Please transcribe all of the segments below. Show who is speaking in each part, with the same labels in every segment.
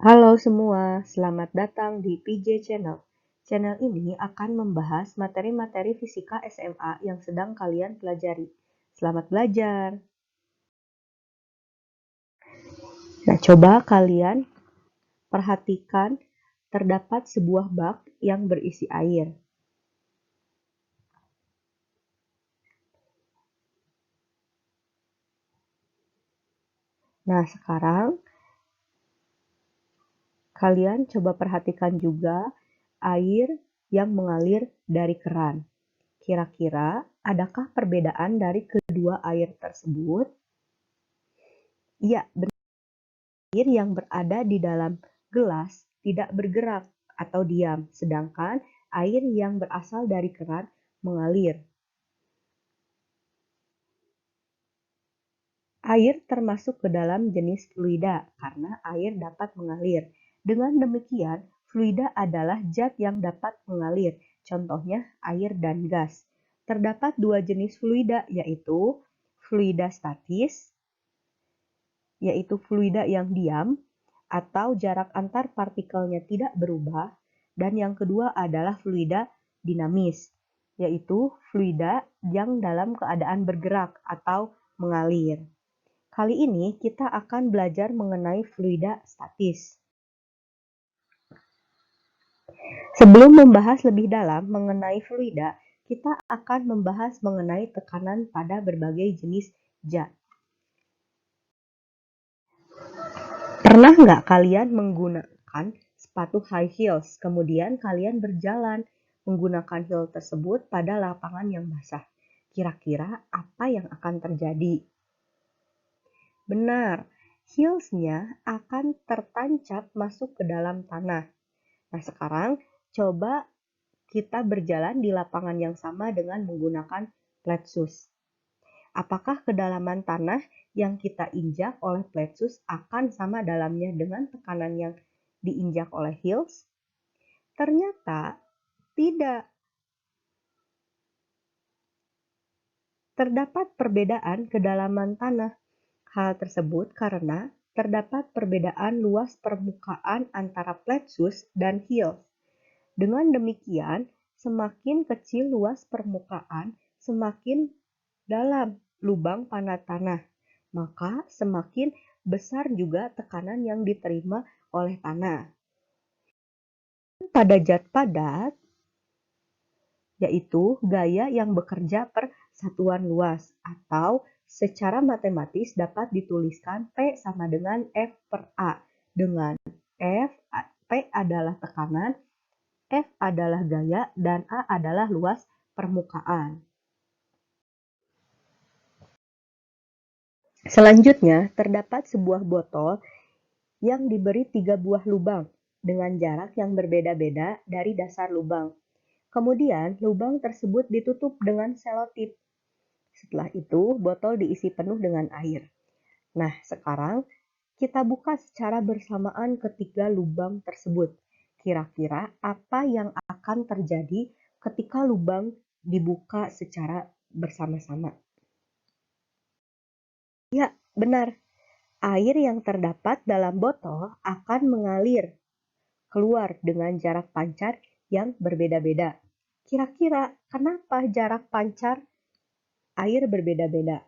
Speaker 1: Halo semua, selamat datang di PJ Channel. Channel ini akan membahas materi-materi fisika SMA yang sedang kalian pelajari. Selamat belajar. Nah, coba kalian perhatikan terdapat sebuah bak yang berisi air. Nah, sekarang kalian coba perhatikan juga air yang mengalir dari keran. Kira-kira adakah perbedaan dari kedua air tersebut? Iya, benar. Air yang berada di dalam gelas tidak bergerak atau diam, sedangkan air yang berasal dari keran mengalir. Air termasuk ke dalam jenis fluida karena air dapat mengalir. Dengan demikian, fluida adalah zat yang dapat mengalir, contohnya air dan gas. Terdapat dua jenis fluida, yaitu fluida statis, yaitu fluida yang diam atau jarak antar partikelnya tidak berubah, dan yang kedua adalah fluida dinamis, yaitu fluida yang dalam keadaan bergerak atau mengalir. Kali ini kita akan belajar mengenai fluida statis. Sebelum membahas lebih dalam mengenai fluida, kita akan membahas mengenai tekanan pada berbagai jenis zat. Pernah nggak kalian menggunakan sepatu high heels, kemudian kalian berjalan menggunakan heel tersebut pada lapangan yang basah? Kira-kira apa yang akan terjadi? Benar, heelsnya akan tertancap masuk ke dalam tanah. Nah, sekarang coba kita berjalan di lapangan yang sama dengan menggunakan flat shoes. Apakah kedalaman tanah yang kita injak oleh flat shoes akan sama dalamnya dengan tekanan yang diinjak oleh heels? Ternyata tidak. Terdapat perbedaan kedalaman tanah. Hal tersebut karena terdapat perbedaan luas permukaan antara flat shoes dan heels. Dengan demikian, semakin kecil luas permukaan, semakin dalam lubang panah tanah, maka semakin besar juga tekanan yang diterima oleh tanah. Pada zat padat, yaitu gaya yang bekerja per satuan luas, atau secara matematis dapat dituliskan P sama dengan F per A, dengan P adalah tekanan, F adalah gaya, dan A adalah luas permukaan. Selanjutnya, terdapat sebuah botol yang diberi 3 buah lubang dengan jarak yang berbeda-beda dari dasar lubang. Kemudian, lubang tersebut ditutup dengan selotip. Setelah itu, botol diisi penuh dengan air. Nah, sekarang kita buka secara bersamaan ketiga lubang tersebut. Kira-kira apa yang akan terjadi ketika lubang dibuka secara bersama-sama? Ya, benar. Air yang terdapat dalam botol akan mengalir keluar dengan jarak pancar yang berbeda-beda. Kira-kira kenapa jarak pancar air berbeda-beda?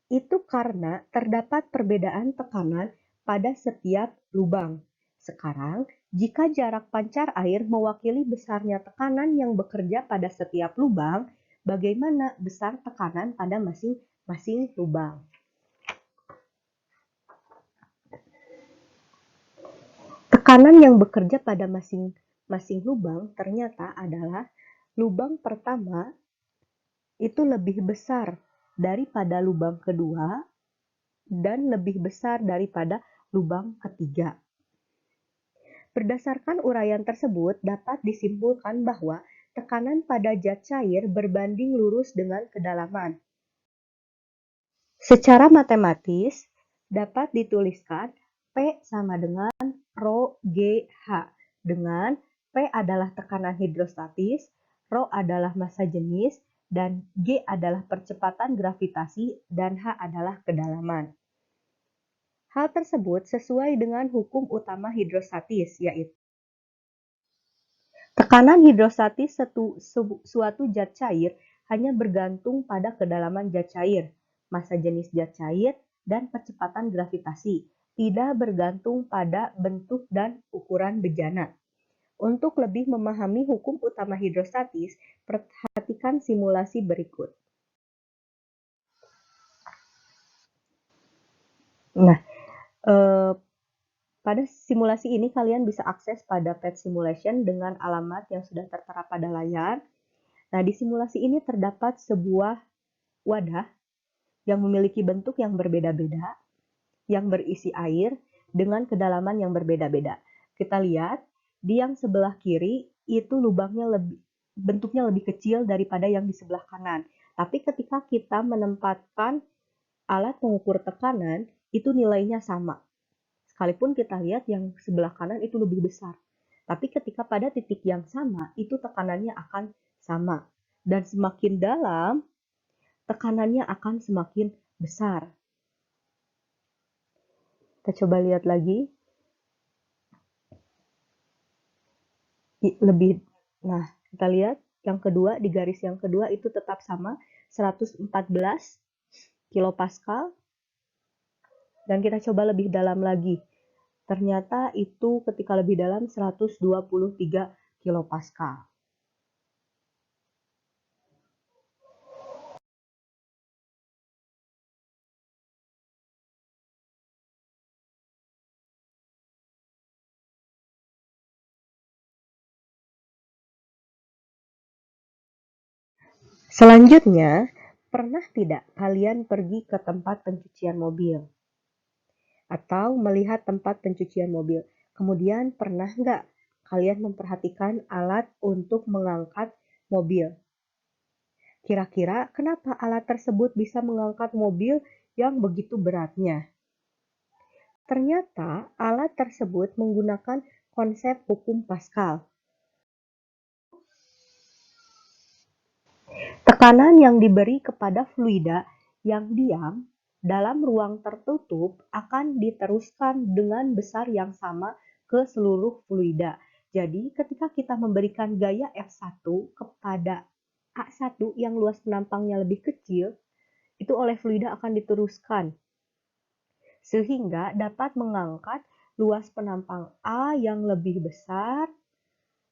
Speaker 1: Itu karena terdapat perbedaan tekanan pada setiap lubang. Sekarang, jika jarak pancar air mewakili besarnya tekanan yang bekerja pada setiap lubang, bagaimana besar tekanan pada masing-masing lubang? Tekanan yang bekerja pada masing-masing lubang ternyata adalah lubang pertama itu lebih besar daripada lubang kedua dan lebih besar daripada lubang ketiga. Berdasarkan uraian tersebut, dapat disimpulkan bahwa tekanan pada zat cair berbanding lurus dengan kedalaman. Secara matematis, dapat dituliskan P sama dengan Rho GH, dengan P adalah tekanan hidrostatis, Rho adalah massa jenis, dan G adalah percepatan gravitasi, dan H adalah kedalaman. H Hal tersebut sesuai dengan hukum utama hidrostatis, yaitu tekanan hidrostatis suatu zat cair hanya bergantung pada kedalaman zat cair, massa jenis zat cair, dan percepatan gravitasi, tidak bergantung pada bentuk dan ukuran bejana. Untuk lebih memahami hukum utama hidrostatis, perhatikan simulasi berikut. Nah, pada simulasi ini kalian bisa akses pada pet simulation dengan alamat yang sudah tertera pada layar. Nah, di simulasi ini terdapat sebuah wadah yang memiliki bentuk yang berbeda-beda, yang berisi air dengan kedalaman yang berbeda-beda. Kita lihat, di yang sebelah kiri itu bentuknya lebih kecil daripada yang di sebelah kanan. Tapi ketika kita menempatkan alat pengukur tekanan, itu nilainya sama. Sekalipun kita lihat yang sebelah kanan itu lebih besar. Tapi ketika pada titik yang sama, itu tekanannya akan sama. Dan semakin dalam, tekanannya akan semakin besar. Kita coba lihat lagi. Nah, kita lihat yang kedua, di garis yang kedua itu tetap sama, 114 kilopascal. Dan kita coba lebih dalam lagi. Ternyata itu ketika lebih dalam 123 kilopascal. Selanjutnya, pernah tidak kalian pergi ke tempat pencucian mobil? Atau melihat tempat pencucian mobil. Kemudian pernah nggak kalian memperhatikan alat untuk mengangkat mobil? Kira-kira kenapa alat tersebut bisa mengangkat mobil yang begitu beratnya? Ternyata alat tersebut menggunakan konsep hukum Pascal. Tekanan yang diberi kepada fluida yang diam dalam ruang tertutup akan diteruskan dengan besar yang sama ke seluruh fluida. Jadi, ketika kita memberikan gaya F1 kepada A1 yang luas penampangnya lebih kecil, itu oleh fluida akan diteruskan sehingga dapat mengangkat luas penampang A yang lebih besar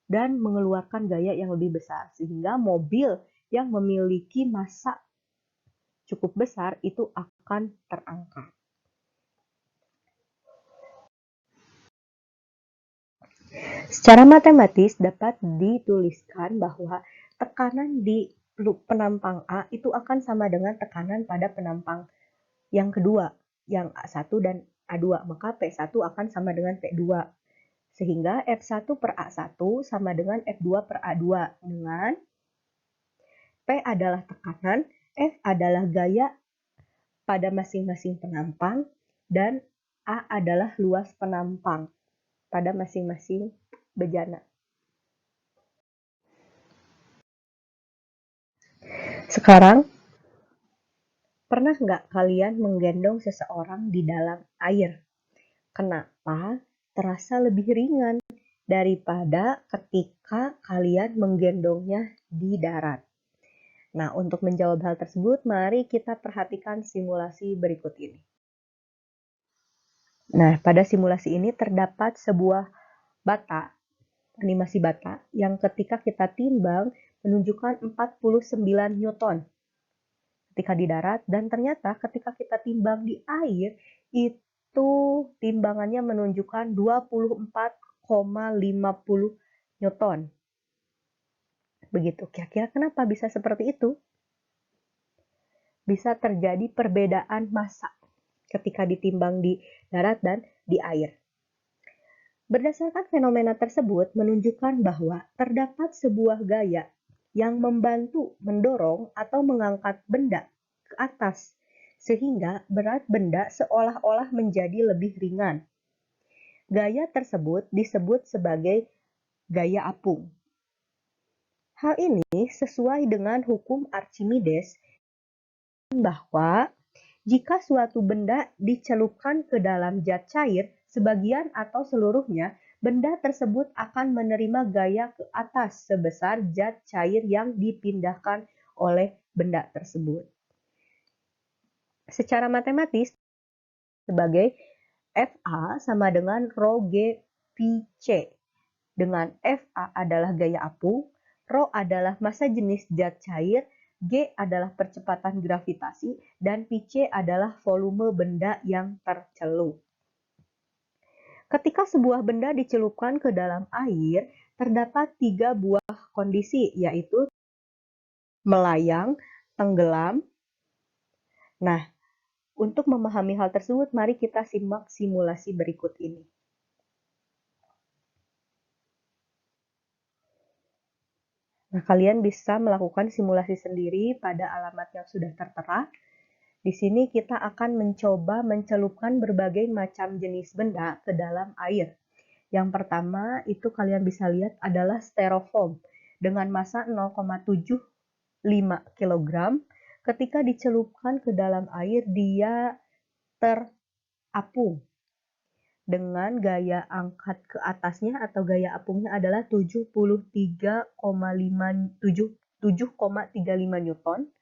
Speaker 1: dan mengeluarkan gaya yang lebih besar, sehingga mobil yang memiliki massa cukup besar itu akan terangkat. Secara matematis dapat dituliskan bahwa tekanan di penampang A itu akan sama dengan tekanan pada penampang yang kedua, yang A1 dan A2, maka P1 akan sama dengan P2. Sehingga F1 per A1 sama dengan F2 per A2, dengan P adalah tekanan, F adalah gaya pada masing-masing penampang, dan A adalah luas penampang pada masing-masing bejana. Sekarang, pernah nggak kalian menggendong seseorang di dalam air? Kenapa terasa lebih ringan daripada ketika kalian menggendongnya di darat? Nah, untuk menjawab hal tersebut, mari kita perhatikan simulasi berikut ini. Nah, pada simulasi ini terdapat sebuah bata, animasi bata, yang ketika kita timbang menunjukkan 49 Newton ketika di darat, dan ternyata ketika kita timbang di air, itu timbangannya menunjukkan 24,50 Newton. Begitu, kira-kira kenapa bisa seperti itu? Bisa terjadi perbedaan massa ketika ditimbang di darat dan di air. Berdasarkan fenomena tersebut menunjukkan bahwa terdapat sebuah gaya yang membantu mendorong atau mengangkat benda ke atas, sehingga berat benda seolah-olah menjadi lebih ringan. Gaya tersebut disebut sebagai gaya apung. Hal ini sesuai dengan hukum Archimedes bahwa Jika suatu benda dicelupkan ke dalam zat cair, sebagian atau seluruhnya, benda tersebut akan menerima gaya ke atas sebesar zat cair yang dipindahkan oleh benda tersebut. Secara matematis, sebagai FA sama dengan Rho G Pi C, dengan FA adalah gaya apung, Rho adalah massa jenis zat cair, G adalah percepatan gravitasi, dan Pi C adalah volume benda yang tercelup. Ketika sebuah benda dicelupkan ke dalam air, terdapat 3 buah kondisi, yaitu melayang, tenggelam. Nah, untuk memahami hal tersebut, mari kita simak simulasi berikut ini. Nah, kalian bisa melakukan simulasi sendiri pada alamat yang sudah tertera. Di sini kita akan mencoba mencelupkan berbagai macam jenis benda ke dalam air. Yang pertama itu kalian bisa lihat adalah styrofoam dengan massa 0,75 kg. Ketika dicelupkan ke dalam air, dia terapung dengan gaya angkat ke atasnya atau gaya apungnya adalah 7,35 Newton.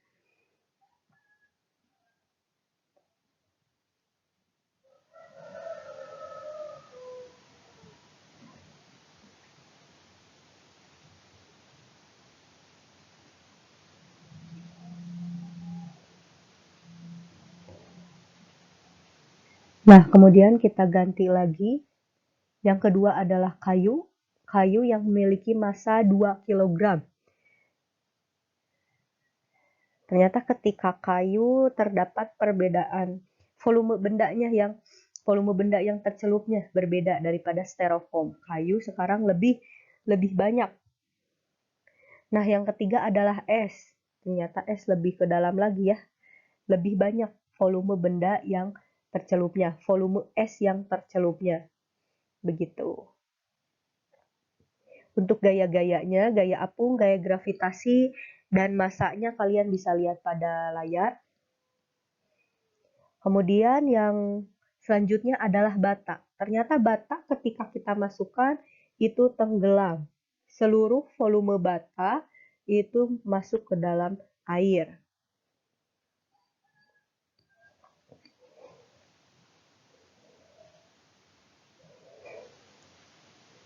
Speaker 1: Nah, kemudian kita ganti lagi. Yang kedua adalah kayu. Kayu yang memiliki massa 2 kg. Ternyata ketika kayu terdapat perbedaan volume benda yang tercelupnya berbeda daripada styrofoam. Kayu sekarang lebih banyak. Nah, yang ketiga adalah es. Ternyata es lebih ke dalam lagi ya. Lebih banyak volume benda yang tercelupnya, volume es yang tercelupnya. Begitu. Untuk gaya-gayanya, gaya apung, gaya gravitasi, dan masanya kalian bisa lihat pada layar. Kemudian yang selanjutnya adalah bata. Ternyata bata ketika kita masukkan itu tenggelam. Seluruh volume bata itu masuk ke dalam air.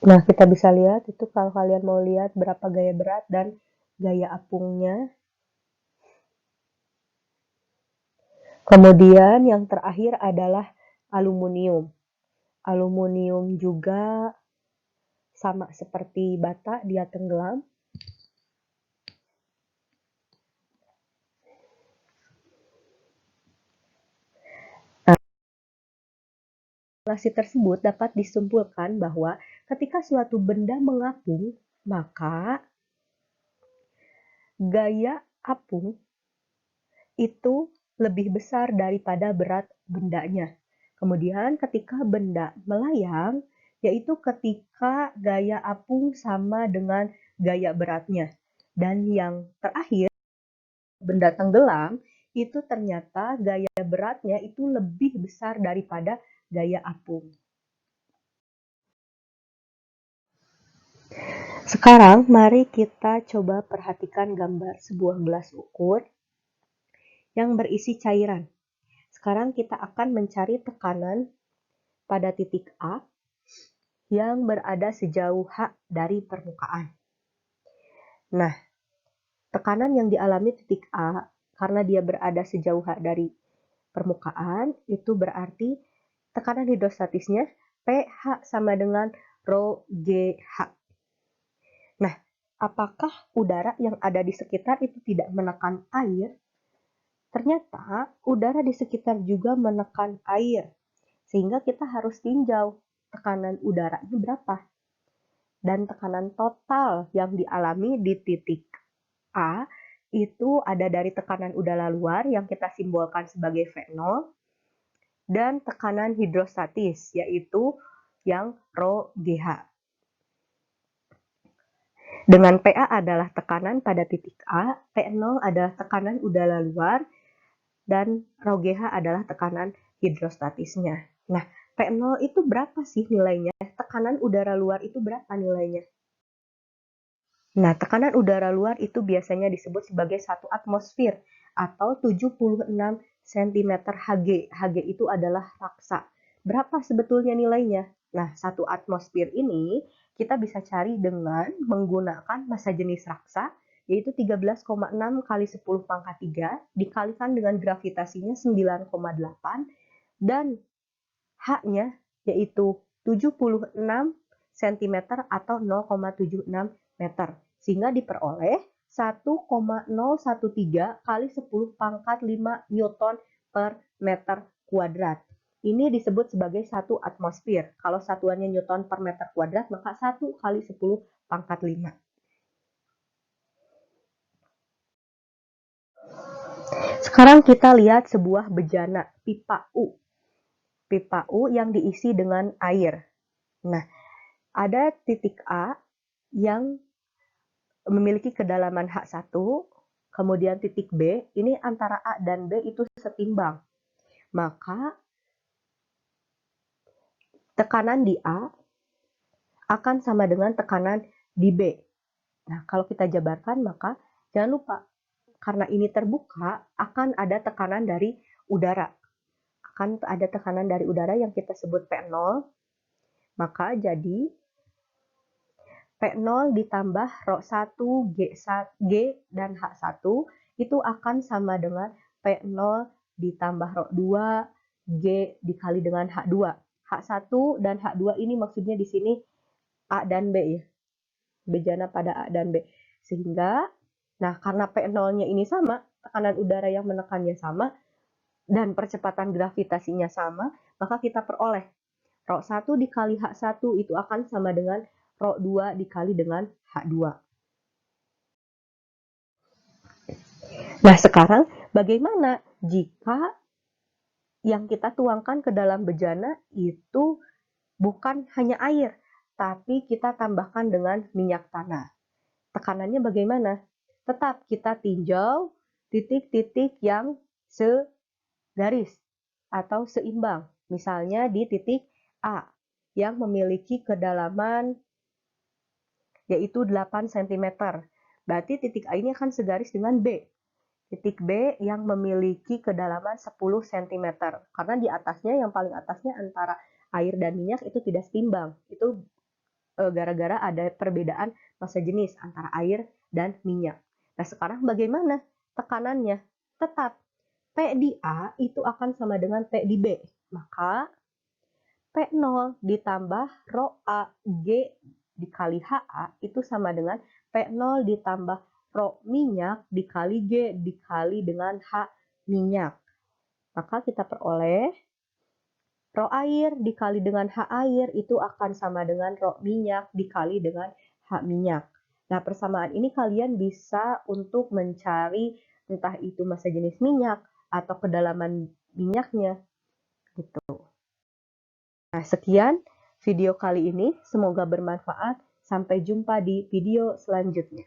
Speaker 1: Nah, kita bisa lihat itu kalau kalian mau lihat berapa gaya berat dan gaya apungnya. Kemudian yang terakhir adalah aluminium. Aluminium juga sama seperti bata, dia tenggelam. Simulasi tersebut dapat disimpulkan bahwa ketika suatu benda mengapung, maka gaya apung itu lebih besar daripada berat bendanya. Kemudian ketika benda melayang, yaitu ketika gaya apung sama dengan gaya beratnya. Dan yang terakhir, benda tenggelam, itu ternyata gaya beratnya itu lebih besar daripada gaya apung. Sekarang mari kita coba perhatikan gambar sebuah gelas ukur yang berisi cairan. Sekarang kita akan mencari tekanan pada titik A yang berada sejauh H dari permukaan. Nah, tekanan yang dialami titik A karena dia berada sejauh H dari permukaan, itu berarti tekanan hidrostatisnya pH sama dengan Rho GH. Nah, apakah udara yang ada di sekitar itu tidak menekan air? Ternyata udara di sekitar juga menekan air, sehingga kita harus tinjau tekanan udaranya berapa. Dan tekanan total yang dialami di titik A itu ada dari tekanan udara luar yang kita simbolkan sebagai V0 dan tekanan hidrostatis yaitu yang Rho GH. Dengan PA adalah tekanan pada titik A, P0 adalah tekanan udara luar, dan rho GH adalah tekanan hidrostatisnya. Nah, P0 itu berapa sih nilainya? Tekanan udara luar itu berapa nilainya? Nah, tekanan udara luar itu biasanya disebut sebagai 1 atmosfer atau 76 cm Hg. Hg itu adalah raksa. Berapa sebetulnya nilainya? Nah, 1 atmosfer ini kita bisa cari dengan menggunakan massa jenis raksa, yaitu 13,6 kali 10 pangkat 3 dikalikan dengan gravitasinya 9,8 dan H-nya yaitu 76 cm atau 0,76 meter. Sehingga diperoleh 1,013 kali 10 pangkat 5 Newton per meter kuadrat. Ini disebut sebagai 1 atmosfer. Kalau satuannya Newton per meter kuadrat, maka 1 kali 10 pangkat 5. Sekarang kita lihat sebuah bejana pipa U. Pipa U yang diisi dengan air. Nah, ada titik A yang memiliki kedalaman H1, kemudian titik B, ini antara A dan B itu setimbang. Maka tekanan di A akan sama dengan tekanan di B. Nah, kalau kita jabarkan, maka jangan lupa, karena ini terbuka, akan ada tekanan dari udara. Akan ada tekanan dari udara yang kita sebut P0, maka jadi P0 ditambah ρ1, G dan H1 itu akan sama dengan P0 ditambah ρ2, G dikali dengan H2. H1 dan H2 ini maksudnya di sini A dan B ya. Bejana pada A dan B. Sehingga, nah karena P0-nya ini sama, tekanan udara yang menekannya sama, dan percepatan gravitasinya sama, maka kita peroleh ρ1 dikali H1 itu akan sama dengan ρ2 dikali dengan H2. Nah, sekarang bagaimana jika yang kita tuangkan ke dalam bejana itu bukan hanya air, tapi kita tambahkan dengan minyak tanah? Tekanannya bagaimana? Tetap kita tinjau titik-titik yang segaris atau seimbang. Misalnya di titik A yang memiliki kedalaman yaitu 8 cm. Berarti titik A ini akan segaris dengan B. Titik B yang memiliki kedalaman 10 cm. Karena di atasnya, yang paling atasnya antara air dan minyak itu tidak setimbang. Itu gara-gara ada perbedaan massa jenis antara air dan minyak. Nah, sekarang bagaimana tekanannya? Tetap P di A itu akan sama dengan P di B. Maka P0 ditambah rho A G dikali HA itu sama dengan P0 ditambah rho minyak dikali G dikali dengan H minyak. Maka kita peroleh rho air dikali dengan H air itu akan sama dengan rho minyak dikali dengan H minyak. Nah, persamaan ini kalian bisa untuk mencari entah itu massa jenis minyak atau kedalaman minyaknya gitu. Nah, sekian video kali ini. Semoga bermanfaat. Sampai jumpa di video selanjutnya.